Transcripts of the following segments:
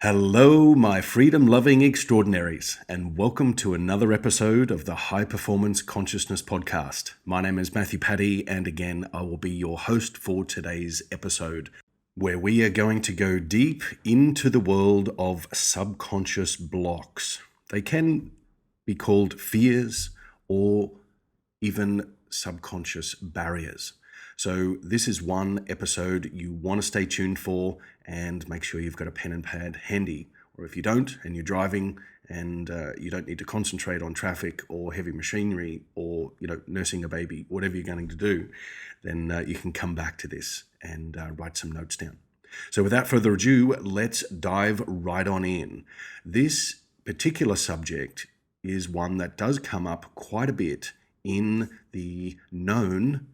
Hello, my freedom-loving extraordinaries, and welcome to another episode of the High Performance Consciousness Podcast. My name is Matthew Paddy, and again, I will be your host for today's episode, where we are going to go deep into the world of subconscious blocks. They can be called fears or even subconscious barriers. So this is one episode you want to stay tuned for, and make sure you've got a pen and pad handy. Or if you don't and you're driving and you don't need to concentrate on traffic or heavy machinery or nursing a baby, whatever you're going to do, then you can come back to this and write some notes down. So without further ado, let's dive right on in. This particular subject is one that does come up quite a bit in the known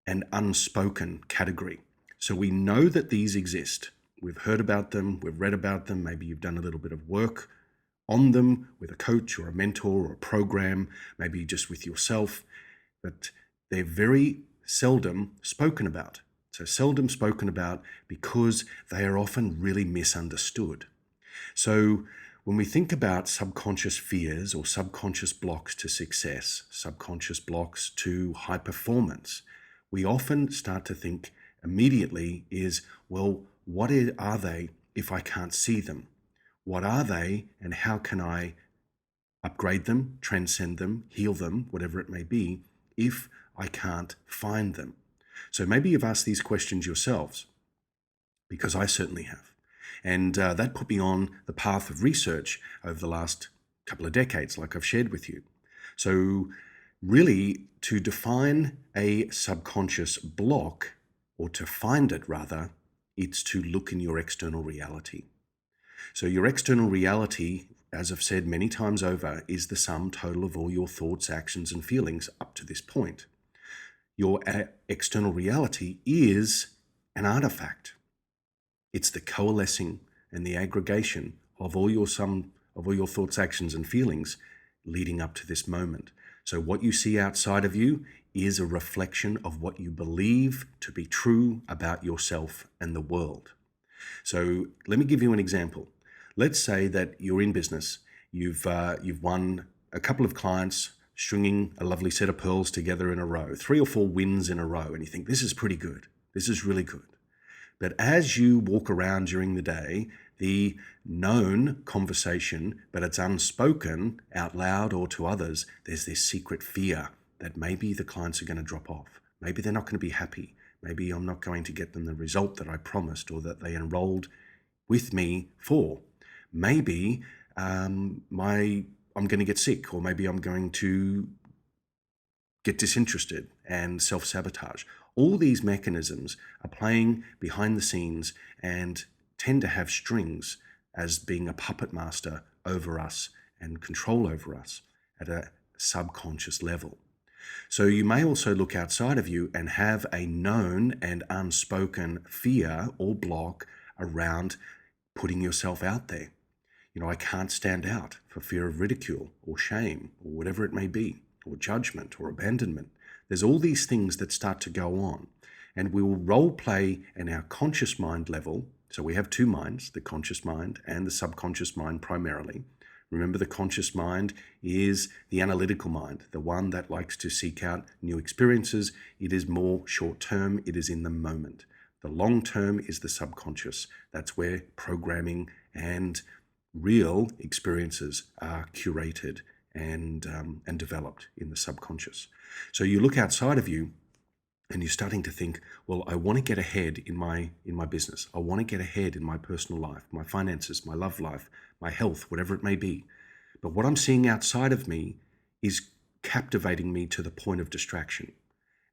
and unspoken category. So we know that these exist. We've heard about them, we've read about them, maybe you've done a little bit of work on them with a coach or a mentor or a program, maybe just with yourself, but they're very seldom spoken about. So seldom spoken about because they are often really misunderstood. So when we think about subconscious fears or subconscious blocks to success, subconscious blocks to high performance, we often start to think immediately is, well, what are they if I can't see them? What are they and how can I upgrade them, transcend them, heal them, whatever it may be, if I can't find them? So maybe you've asked these questions yourselves, because I certainly have. And that put me on the path of research over the last couple of decades, like I've shared with you. So really, to define a subconscious block, or to find it rather, it's to look in your external reality. So your external reality, as I've said many times over, is the sum total of all your thoughts, actions, and feelings up to this point. Your external reality is an artifact. It's the coalescing and the aggregation of all your thoughts, actions, and feelings leading up to this moment. So what you see outside of you is a reflection of what you believe to be true about yourself and the world. So let me give you an example. Let's say that you're in business. You've won a couple of clients, stringing a lovely set of pearls together in a row, 3 or 4 wins in a row, and you think, this is pretty good. This is really good. But as you walk around during the day, the known conversation, but it's unspoken out loud or to others, there's this secret fear that maybe the clients are going to drop off. Maybe they're not going to be happy. Maybe I'm not going to get them the result that I promised or that they enrolled with me for. Maybe I'm going to get sick, or maybe I'm going to get disinterested and self-sabotage. All these mechanisms are playing behind the scenes and tend to have strings as being a puppet master over us and control over us at a subconscious level. So you may also look outside of you and have a known and unspoken fear or block around putting yourself out there. I can't stand out for fear of ridicule or shame or whatever it may be, or judgment or abandonment. There's all these things that start to go on, and we will role play in our conscious mind level. So we have 2 minds, the conscious mind and the subconscious mind primarily. Remember, the conscious mind is the analytical mind, the one that likes to seek out new experiences. It is more short-term, it is in the moment. The long-term is the subconscious. That's where programming and real experiences are curated and developed in the subconscious. So you look outside of you and you're starting to think, well, I want to get ahead in my business. I want to get ahead in my personal life, my finances, my love life, my health, whatever it may be. But what I'm seeing outside of me is captivating me to the point of distraction.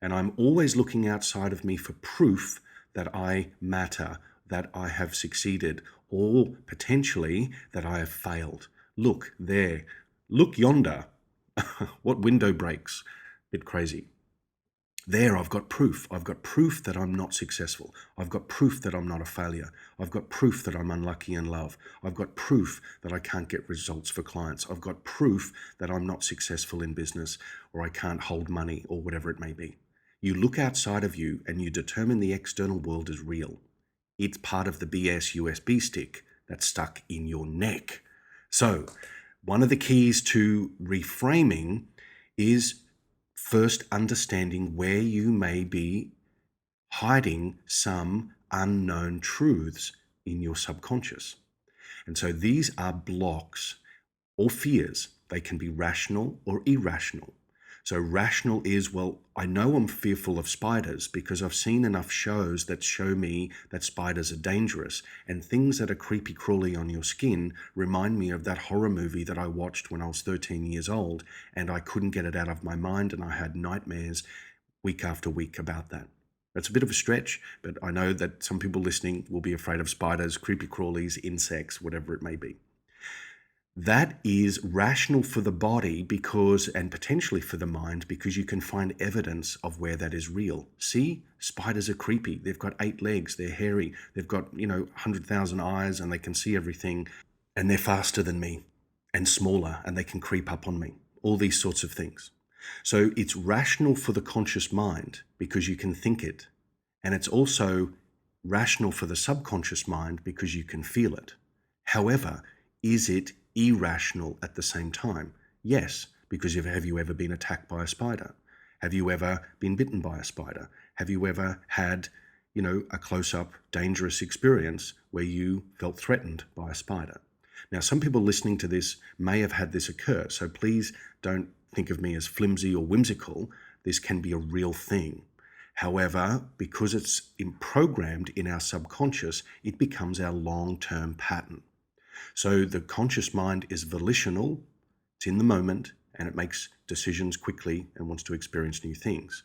And I'm always looking outside of me for proof that I matter, that I have succeeded, or potentially that I have failed. Look there, look yonder. What window breaks? Bit crazy. There, I've got proof. I've got proof that I'm not successful. I've got proof that I'm not a failure. I've got proof that I'm unlucky in love. I've got proof that I can't get results for clients. I've got proof that I'm not successful in business, or I can't hold money, or whatever it may be. You look outside of you and you determine the external world is real. It's part of the BS USB stick that's stuck in your neck. So, one of the keys to reframing is first understanding where you may be hiding some unknown truths in your subconscious. And so these are blocks or fears. They can be rational or irrational. So rational is, well, I know I'm fearful of spiders because I've seen enough shows that show me that spiders are dangerous, and things that are creepy crawly on your skin remind me of that horror movie that I watched when I was 13 years old, and I couldn't get it out of my mind, and I had nightmares week after week about that. That's a bit of a stretch, but I know that some people listening will be afraid of spiders, creepy crawlies, insects, whatever it may be. That is rational for the body because, and potentially for the mind, because you can find evidence of where that is real. See, spiders are creepy. They've got 8 legs. They're hairy. They've got, 100,000 eyes and they can see everything. And they're faster than me and smaller and they can creep up on me. All these sorts of things. So it's rational for the conscious mind because you can think it. And it's also rational for the subconscious mind because you can feel it. However, is it irrational at the same time? Yes, because have you ever been attacked by a spider? Have you ever been bitten by a spider? Have you ever had, a close-up dangerous experience where you felt threatened by a spider? Now, some people listening to this may have had this occur, so please don't think of me as flimsy or whimsical. This can be a real thing. However, because it's programmed in our subconscious, it becomes our long-term pattern. So the conscious mind is volitional, it's in the moment, and it makes decisions quickly and wants to experience new things.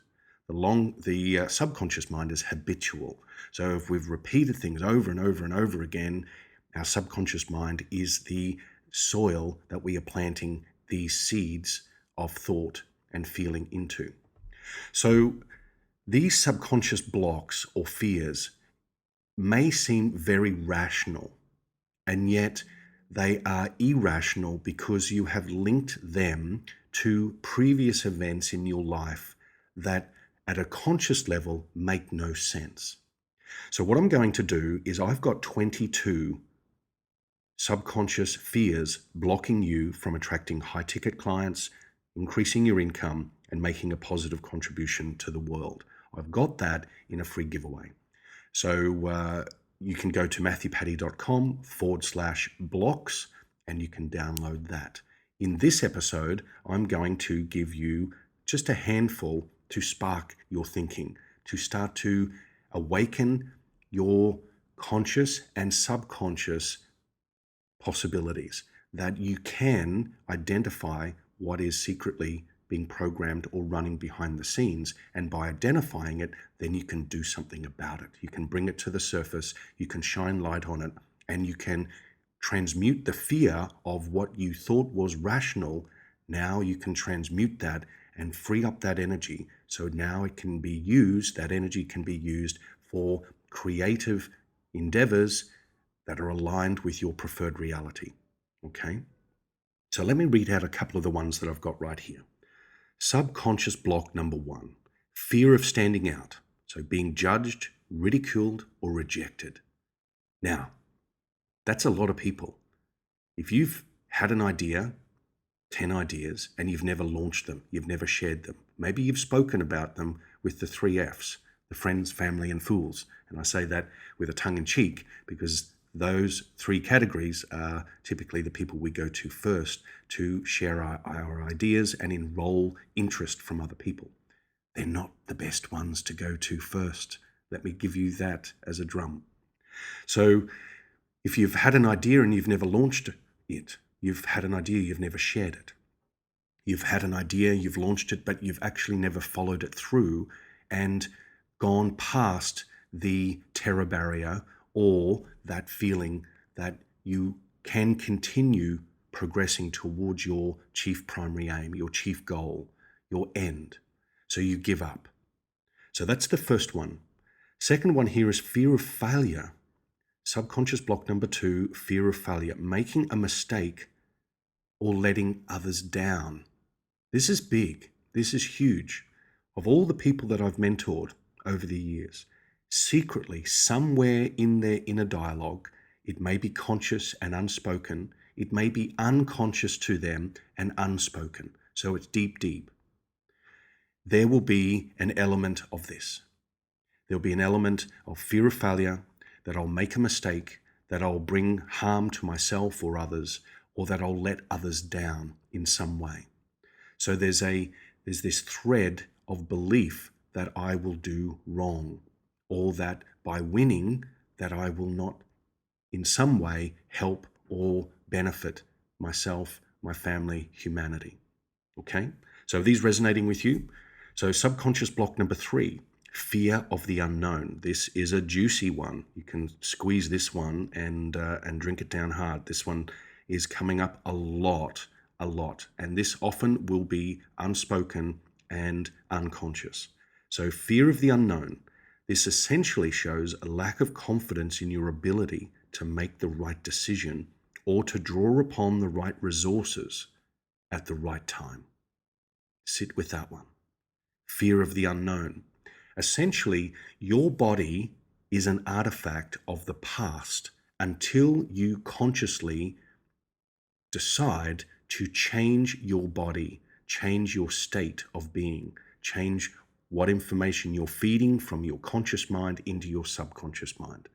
The subconscious mind is habitual. So if we've repeated things over and over and over again, our subconscious mind is the soil that we are planting these seeds of thought and feeling into. So these subconscious blocks or fears may seem very rational, and yet they are irrational because you have linked them to previous events in your life that at a conscious level make no sense. So what I'm going to do is I've got 22 subconscious fears blocking you from attracting high-ticket clients, increasing your income, and making a positive contribution to the world. I've got that in a free giveaway. So you can go to matthewpaddy.com/blocks and you can download that. In this episode, I'm going to give you just a handful to spark your thinking, to start to awaken your conscious and subconscious possibilities, that you can identify what is secretly being programmed or running behind the scenes. And by identifying it, then you can do something about it. You can bring it to the surface, you can shine light on it, and you can transmute the fear of what you thought was rational. Now you can transmute that and free up that energy. So now it can be used, that energy can be used for creative endeavors that are aligned with your preferred reality. Okay? So let me read out a couple of the ones that I've got right here. Subconscious block number 1, fear of standing out. So being judged, ridiculed, or rejected. Now, that's a lot of people. If you've had an idea, 10 ideas, and you've never launched them, you've never shared them, maybe you've spoken about them with the 3 Fs, the friends, family, and fools. And I say that with a tongue in cheek because those 3 categories are typically the people we go to first to share our ideas and enroll interest from other people. They're not the best ones to go to first. Let me give you that as a drum. So if you've had an idea and you've never launched it, you've had an idea, you've never shared it. You've had an idea, you've launched it, but you've actually never followed it through and gone past the terror barrier or that feeling that you can continue progressing towards your chief primary aim, your chief goal, your end. So you give up. So that's the first one. Second one here is fear of failure. Subconscious block number 2, fear of failure, making a mistake or letting others down. This is big. This is huge. Of all the people that I've mentored over the years, secretly, somewhere in their inner dialogue It may be conscious and unspoken. It may be unconscious to them and unspoken. So it's deep, deep. There will be an element of this. There'll be an element of fear of failure, that I'll make a mistake, that I'll bring harm to myself or others, or that I'll let others down in some way. So there's this thread of belief that I will do wrong, or that by winning, that I will not in some way help or benefit myself, my family, humanity. Okay? So are these resonating with you? So subconscious block number 3, fear of the unknown. This is a juicy one. You can squeeze this one and drink it down hard. This one is coming up a lot. And this often will be unspoken and unconscious. So fear of the unknown. This essentially shows a lack of confidence in your ability to make the right decision or to draw upon the right resources at the right time. Sit with that one. Fear of the unknown. Essentially, your body is an artifact of the past until you consciously decide to change your body, change your state of being, change what information you're feeding from your conscious mind into your subconscious mind.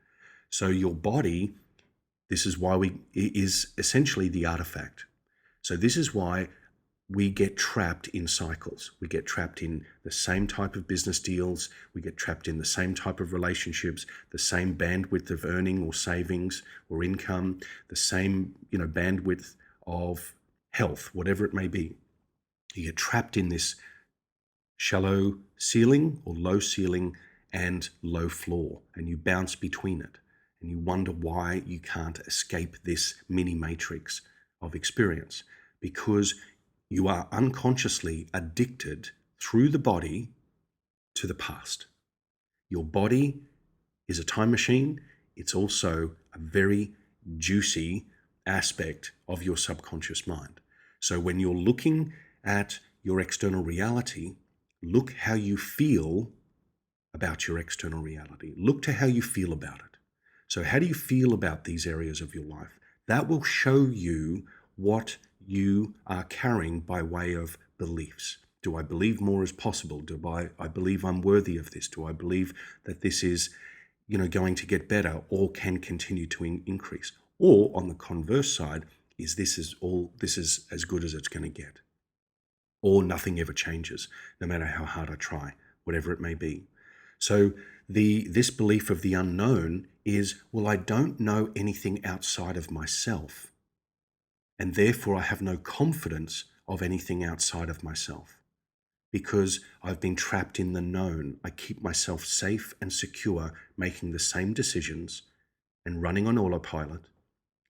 So your body, this is why is essentially the artifact. So this is why we get trapped in cycles. We get trapped in the same type of business deals. We get trapped in the same type of relationships, the same bandwidth of earning or savings or income, the same, bandwidth of health, whatever it may be. You get trapped in this shallow ceiling or low ceiling and low floor, and you bounce between it. And you wonder why you can't escape this mini matrix of experience, because you are unconsciously addicted through the body to the past. Your body is a time machine. It's also a very juicy aspect of your subconscious mind. So when you're looking at your external reality, look how you feel about your external reality. Look to how you feel about it. So how do you feel about these areas of your life? That will show you what you are carrying by way of beliefs. Do I believe more is possible? Do I believe I'm worthy of this? Do I believe that this is, going to get better or can continue to increase? Or on the converse side, this is as good as it's going to get. Or nothing ever changes, no matter how hard I try, whatever it may be. So this belief of the unknown is, well, I don't know anything outside of myself, and therefore I have no confidence of anything outside of myself because I've been trapped in the known. I keep myself safe and secure, making the same decisions and running on autopilot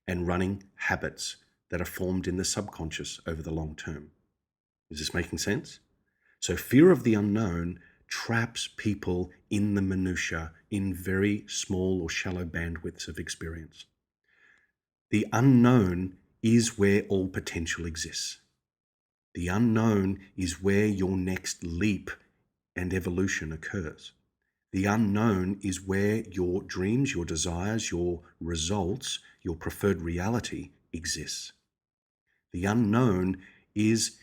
and running habits that are formed in the subconscious over the long term. Is this making sense? So fear of the unknown traps people in the minutiae, in very small or shallow bandwidths of experience. The unknown is where all potential exists. The unknown is where your next leap and evolution occurs. The unknown is where your dreams, your desires, your results, your preferred reality exists. The unknown is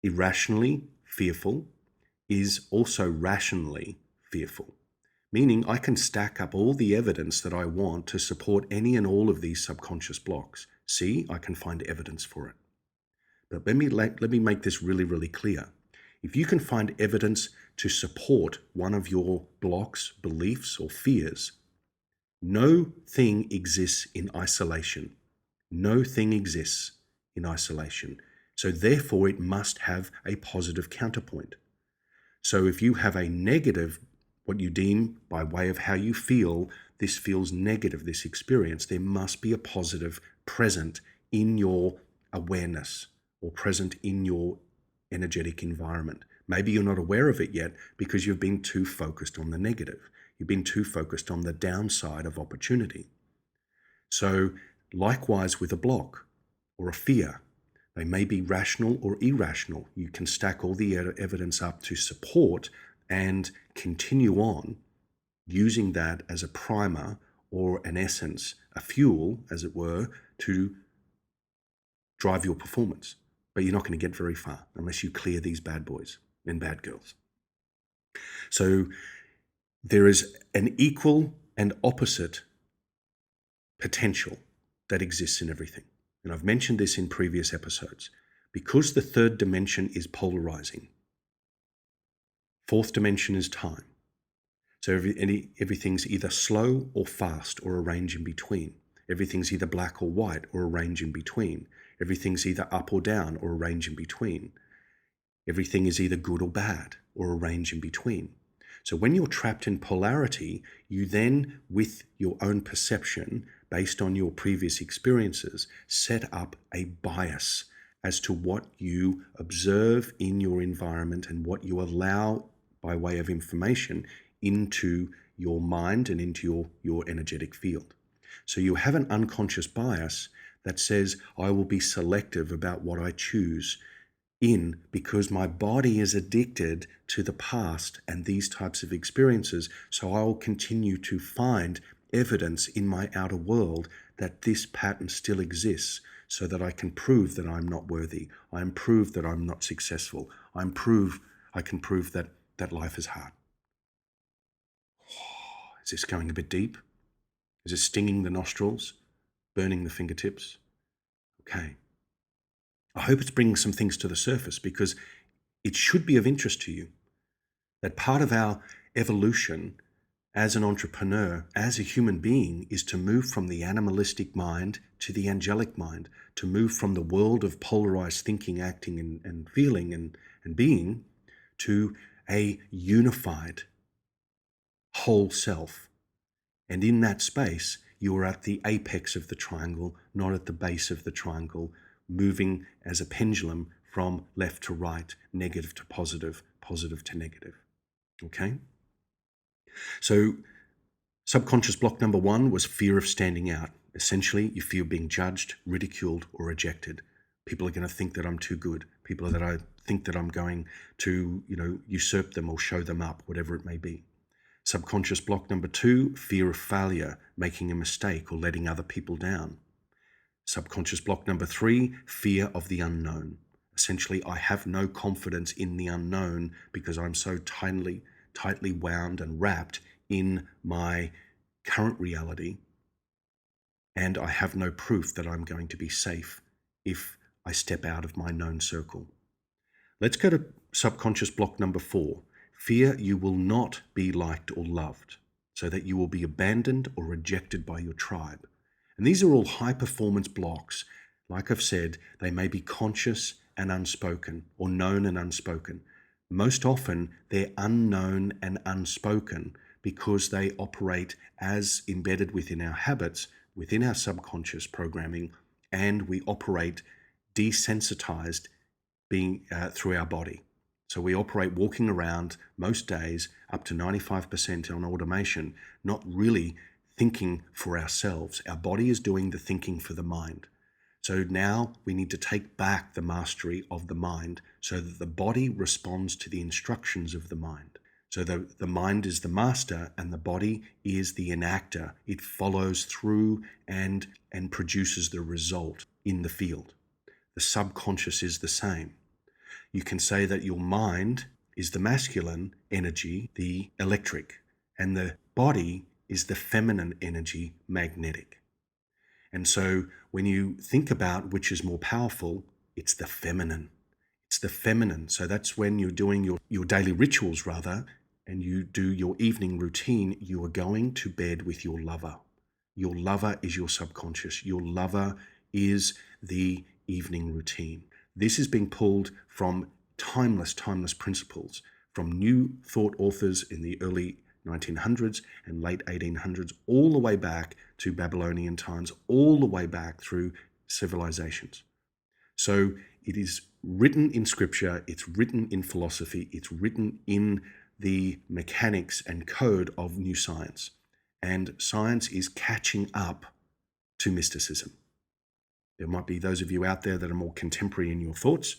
irrationally fearful, is also rationally fearful, meaning I can stack up all the evidence that I want to support any and all of these subconscious blocks. See, I can find evidence for it. But let me make this really, really clear. If you can find evidence to support one of your blocks, beliefs, or fears, no thing exists in isolation. No thing exists in isolation. So therefore, it must have a positive counterpoint. So if you have a negative, what you deem by way of how you feel, this feels negative, this experience, there must be a positive present in your awareness or present in your energetic environment. Maybe you're not aware of it yet because you've been too focused on the negative. You've been too focused on the downside of opportunity. So likewise with a block or a fear, they may be rational or irrational. You can stack all the evidence up to support and continue on using that as a primer or an essence, a fuel, as it were, to drive your performance. But you're not going to get very far unless you clear these bad boys and bad girls. So there is an equal and opposite potential that exists in everything. And I've mentioned this in previous episodes. Because the third dimension is polarizing, fourth dimension is time. So everything's either slow or fast or a range in between. Everything's either black or white or a range in between. Everything's either up or down or a range in between. Everything is either good or bad or a range in between. So when you're trapped in polarity, you then, with your own perception, based on your previous experiences, set up a bias as to what you observe in your environment and what you allow by way of information into your mind and into your energetic field. So you have an unconscious bias that says, I will be selective about what I choose in because my body is addicted to the past and these types of experiences. So I'll continue to find evidence in my outer world that this pattern still exists so that I can prove that I'm not worthy. I can prove that I'm not successful. I can prove that life is hard. Is this going a bit deep? Is it stinging the nostrils? Burning the fingertips? Okay. I hope it's bringing some things to the surface because it should be of interest to you that part of our evolution as an entrepreneur, as a human being, is to move from the animalistic mind to the angelic mind, to move from the world of polarized thinking, acting, and feeling and being to a unified whole self. And in that space, you are at the apex of the triangle, not at the base of the triangle, moving as a pendulum from left to right, negative to positive, positive to negative. Okay? So subconscious block number 1 was fear of standing out. Essentially, you fear being judged, ridiculed, or rejected. People are going to think that I'm too good. People that I think that I'm going to, usurp them or show them up, whatever it may be. Subconscious block number 2, fear of failure, making a mistake or letting other people down. Subconscious block number 3, fear of the unknown. Essentially, I have no confidence in the unknown because I'm so tightly wound and wrapped in my current reality, and I have no proof that I'm going to be safe if I step out of my known circle. Let's go to subconscious block number 4. Fear you will not be liked or loved, so that you will be abandoned or rejected by your tribe. And these are all high performance blocks. Like I've said, they may be conscious and unspoken, or known and unspoken. Most often, they're unknown and unspoken because they operate as embedded within our habits, within our subconscious programming, and we operate desensitized through our body. So we operate walking around most days up to 95% on automation, not really thinking for ourselves. Our body is doing the thinking for the mind. So now we need to take back the mastery of the mind so that the body responds to the instructions of the mind. So the mind is the master and the body is the enactor. It follows through and produces the result in the field. The subconscious is the same. You can say that your mind is the masculine energy, the electric, and the body is the feminine energy, magnetic. And so when you think about which is more powerful, it's the feminine. It's the feminine. So that's when you're doing your daily rituals rather, and you do your evening routine, you are going to bed with your lover. Your lover is your subconscious. Your lover is the evening routine. This is being pulled from timeless principles from new thought authors in the early 1900s and late 1800s, all the way back to Babylonian times, all the way back through civilizations. So it is written in scripture, it's written in philosophy, it's written in the mechanics and code of new science. And science is catching up to mysticism. There might be those of you out there that are more contemporary in your thoughts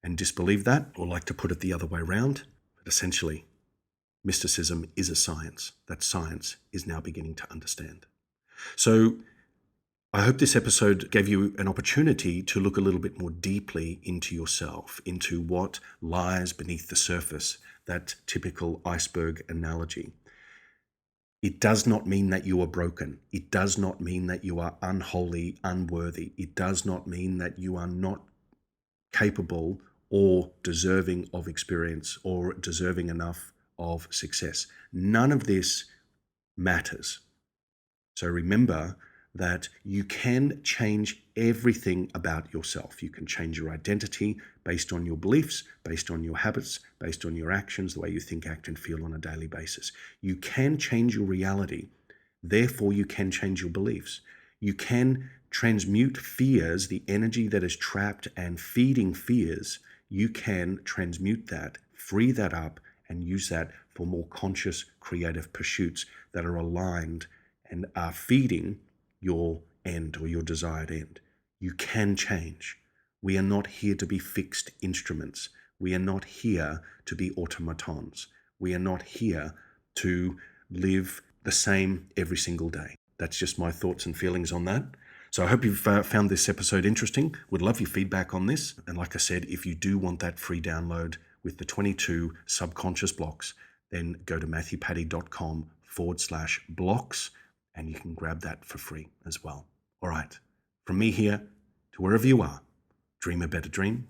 and disbelieve that, or like to put it the other way around. But essentially, mysticism is a science that science is now beginning to understand. So I hope this episode gave you an opportunity to look a little bit more deeply into yourself, into what lies beneath the surface, that typical iceberg analogy. It does not mean that you are broken. It does not mean that you are unholy, unworthy. It does not mean that you are not capable or deserving of experience or deserving enough of success. None of this matters. So remember that you can change everything about yourself. You can change your identity based on your beliefs, based on your habits, based on your actions, the way you think, act, and feel on a daily basis. You can change your reality. Therefore, you can change your beliefs. You can transmute fears, the energy that is trapped and feeding fears. You can transmute that, free that up, and use that for more conscious, creative pursuits that are aligned and are feeding your end or your desired end. You can change. We are not here to be fixed instruments. We are not here to be automatons. We are not here to live the same every single day. That's just my thoughts and feelings on that. So I hope you've found this episode interesting. Would love your feedback on this. And like I said, if you do want that free download with the 22 subconscious blocks, then go to matthewpaddy.com/blocks and you can grab that for free as well. All right, from me here to wherever you are, dream a better dream.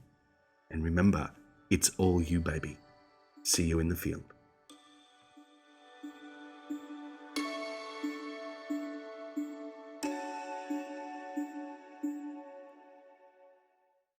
And remember, it's all you, baby. See you in the field.